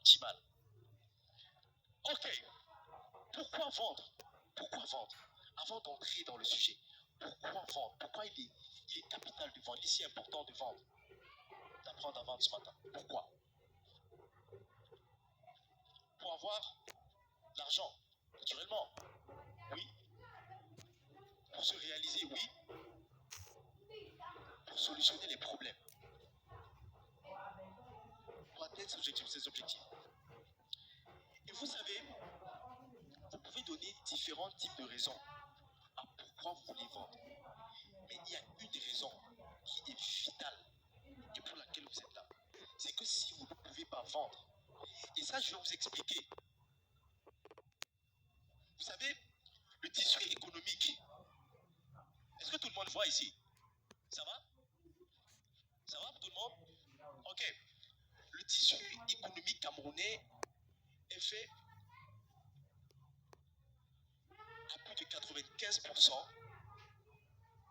optimale. Ok, pourquoi vendre? Pourquoi vendre? Avant d'entrer dans le sujet, pourquoi vendre? Pourquoi il est capital de vendre? Il est si important de vendre, d'apprendre à vendre ce matin. Pourquoi? Pour avoir l'argent, naturellement. Oui. Pour se réaliser, oui. Pour solutionner les problèmes. Pour atteindre ses objectifs. Et vous savez, vous pouvez donner différents types de raisons à pourquoi vous voulez vendre. Mais il y a une raison qui est vitale et pour laquelle vous êtes là. C'est que si vous ne pouvez pas vendre, et ça je vais vous expliquer. Vous savez, le tissu économique, est-ce que tout le monde voit ici? Ça va? Ça va pour tout le monde? Ok. Le tissu économique camerounais est fait à plus de 95%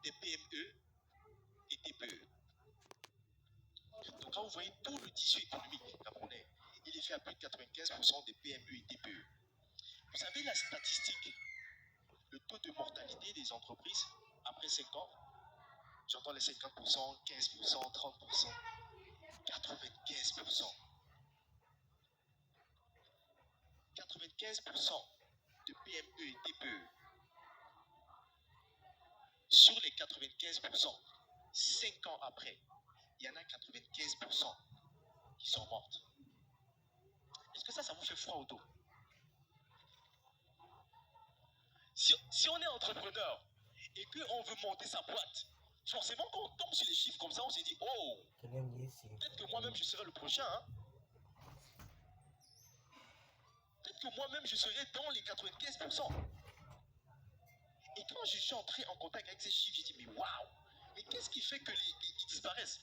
des PME et TPE. Donc quand vous voyez tout le tissu économique camerounais, il est fait à plus de 95% des PME et TPE. Vous savez la statistique, le taux de mortalité des entreprises après 5 ans, j'entends les 50%, 15%, 30%, 95%. 95% de PME et TPE. Sur les 95%, 5 ans après, il y en a 95% qui sont mortes. Est-ce que ça vous fait froid au dos? Si on est entrepreneur et qu'on veut monter sa boîte, forcément quand on tombe sur les chiffres comme ça, on se dit, oh, peut-être que moi-même je serai le prochain. Hein? Peut-être que moi-même je serai dans les 95%. Et quand je suis entré en contact avec ces chiffres, j'ai dit, mais waouh, mais qu'est-ce qui fait que ils disparaissent?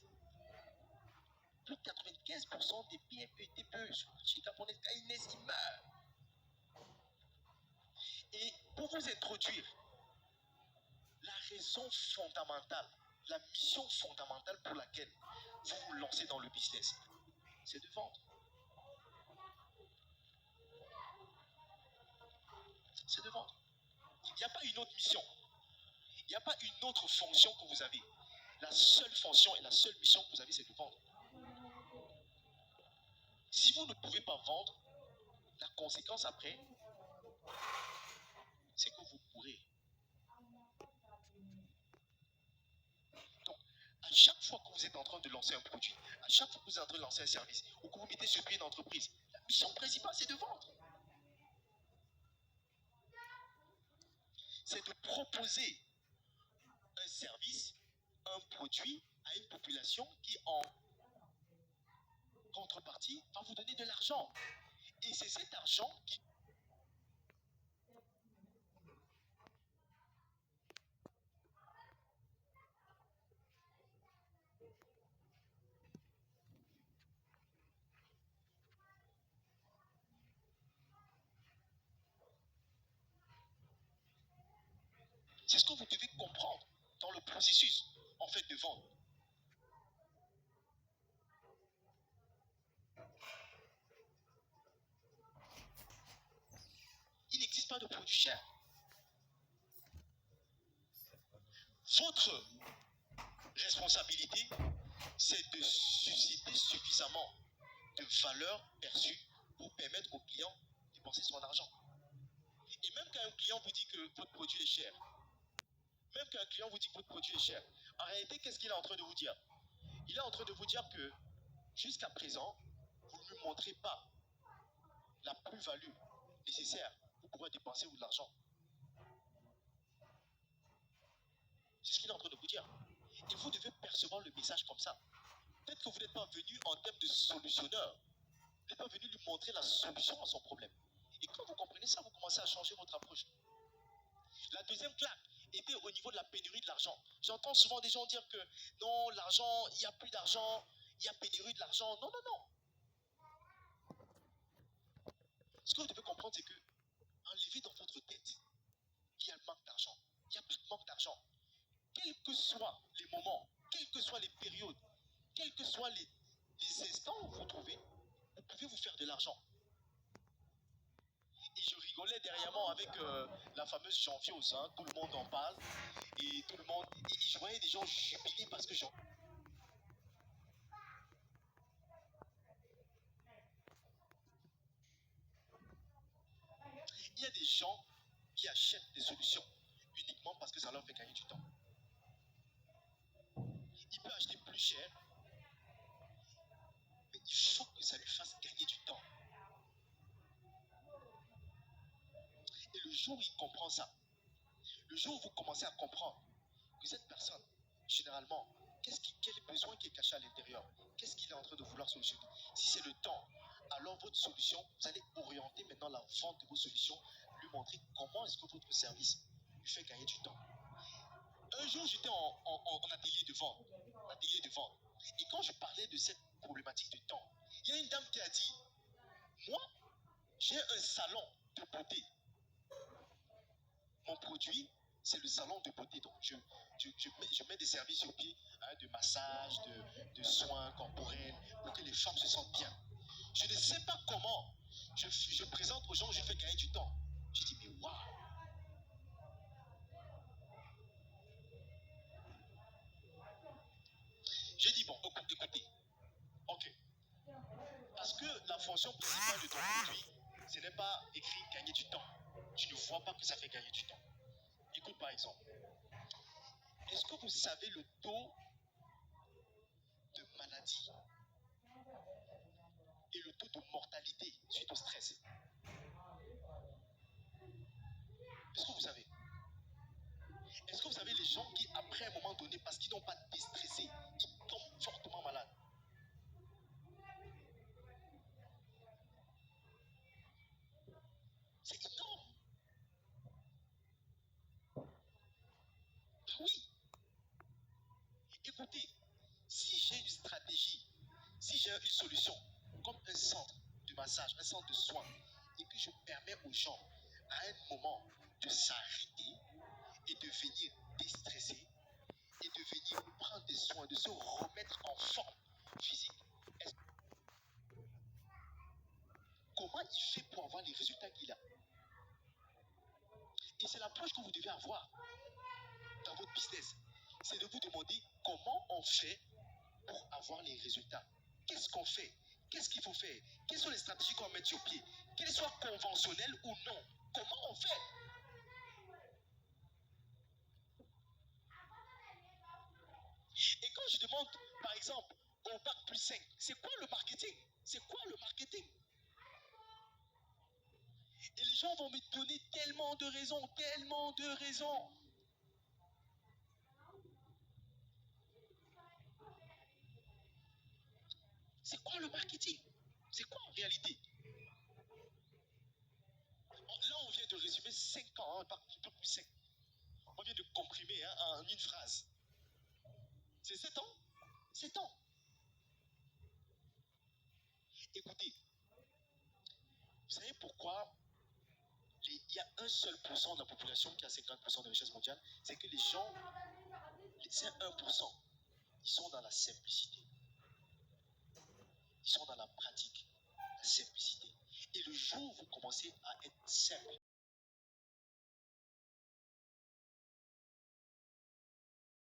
Plus de 95% des PME et TPE sur le marché japonais, quand ils naissent, ils meurent. Et pour vous introduire, la raison fondamentale, la mission fondamentale pour laquelle vous vous lancez dans le business, c'est de vendre. C'est de vendre. Il n'y a pas une autre mission. Il n'y a pas une autre fonction que vous avez. La seule fonction et la seule mission que vous avez, c'est de vendre. Si vous ne pouvez pas vendre, la conséquence après, c'est que vous mourrez. Donc, à chaque fois que vous êtes en train de lancer un produit, à chaque fois que vous êtes en train de lancer un service, ou que vous mettez sur pied une entreprise, la mission principale, c'est de vendre. C'est de proposer un service, un produit à une population qui, en contrepartie, va vous donner de l'argent. Et c'est cet argent qui... C'est ce que vous devez comprendre dans le processus, en fait, de vendre. Il n'existe pas de produit cher. Votre responsabilité, c'est de susciter suffisamment de valeur perçue pour permettre au client de dépenser son argent. Et même quand un client vous dit que votre produit est cher, même quand un client vous dit que votre produit est cher, en réalité, qu'est-ce qu'il est en train de vous dire? Il est en train de vous dire que jusqu'à présent, vous ne lui montrez pas la plus-value nécessaire pour pouvoir dépenser de l'argent. C'est ce qu'il est en train de vous dire. Et vous devez percevoir le message comme ça. Peut-être que vous n'êtes pas venu en termes de solutionneur. Vous n'êtes pas venu lui montrer la solution à son problème. Et quand vous comprenez ça, vous commencez à changer votre approche. La deuxième claque était au niveau de la pénurie de l'argent. J'entends souvent des gens dire que non, l'argent, il n'y a plus d'argent, il y a pénurie de l'argent. Non, non, non. Ce que vous devez comprendre, c'est que enlevez dans votre tête qu'il y a le manque d'argent. Il n'y a pas de manque d'argent. Quels que soient les moments, quelles que soient les périodes, quels que soient les instants où vous vous trouvez, vous pouvez vous faire de l'argent. Et je rigolais derrière moi avec la fameuse Janviose, hein, tout le monde en parle. Et tout le monde, et je voyais des gens jubiler parce que il y a des gens qui achètent des solutions uniquement parce que ça leur fait gagner du temps. Il peut acheter plus cher, mais il faut que ça lui fasse gagner du temps. Et le jour où il comprend ça, le jour où vous commencez à comprendre que cette personne, généralement, quel besoin qui est caché à l'intérieur? Qu'est-ce qu'il est en train de vouloir solutionner? Si c'est le temps, alors votre solution, vous allez orienter maintenant la vente de vos solutions, lui montrer comment est-ce que votre service lui fait gagner du temps. Un jour, j'étais en atelier de vente, et quand je parlais de cette problématique de temps, il y a une dame qui a dit, moi, j'ai un salon de beauté. Mon produit, c'est le salon de beauté. Donc, je mets des services sur pied, hein, de massage, de soins corporels, pour que les femmes se sentent bien. Je ne sais pas comment je présente aux gens, je fais gagner du temps. Je dis, mais waouh! J'ai dit, bon, écoutez, ok. Parce que la fonction principale de ton produit, ce n'est pas écrit gagner du temps. Tu ne vois pas que ça fait gagner du temps. Écoute par exemple, est-ce que vous savez le taux de maladie et le taux de mortalité suite au stress? Est-ce que vous savez? Est-ce que vous savez les gens qui, après un moment donné, parce qu'ils n'ont pas déstressé, ils tombent fortement malades? C'est énorme. Ah oui. Écoutez, si j'ai une stratégie, si j'ai une solution, comme un centre de massage, un centre de soins, et que je permets aux gens, à un moment, de s'arrêter et de venir déstresser, et de venir prendre des soins, de se remettre en forme physique, comment il fait pour avoir les résultats qu'il a? Et c'est l'approche que vous devez avoir dans votre business. C'est de vous demander comment on fait pour avoir les résultats. Qu'est-ce qu'on fait? Qu'est-ce qu'il faut faire? Quelles sont les stratégies qu'on va mettre sur pied? Qu'elles soient conventionnelles ou non? Comment on fait? Et quand je demande, par exemple, au bac plus 5, c'est quoi le marketing? C'est quoi le marketing? Et les gens vont me donner tellement de raisons, tellement de raisons. C'est quoi le marketing? C'est quoi en réalité? Là, on vient de résumer 5 ans, hein, un peu plus 5. On vient de comprimer, hein, en une phrase. C'est 7 ans? 7 ans. Écoutez, vous savez pourquoi il y a un seul pourcent de la population qui a 50% de richesse mondiale? C'est que les gens, ces 1%, ils sont dans la simplicité. Ils sont dans la pratique, la simplicité. Et le jour où vous commencez à être simple,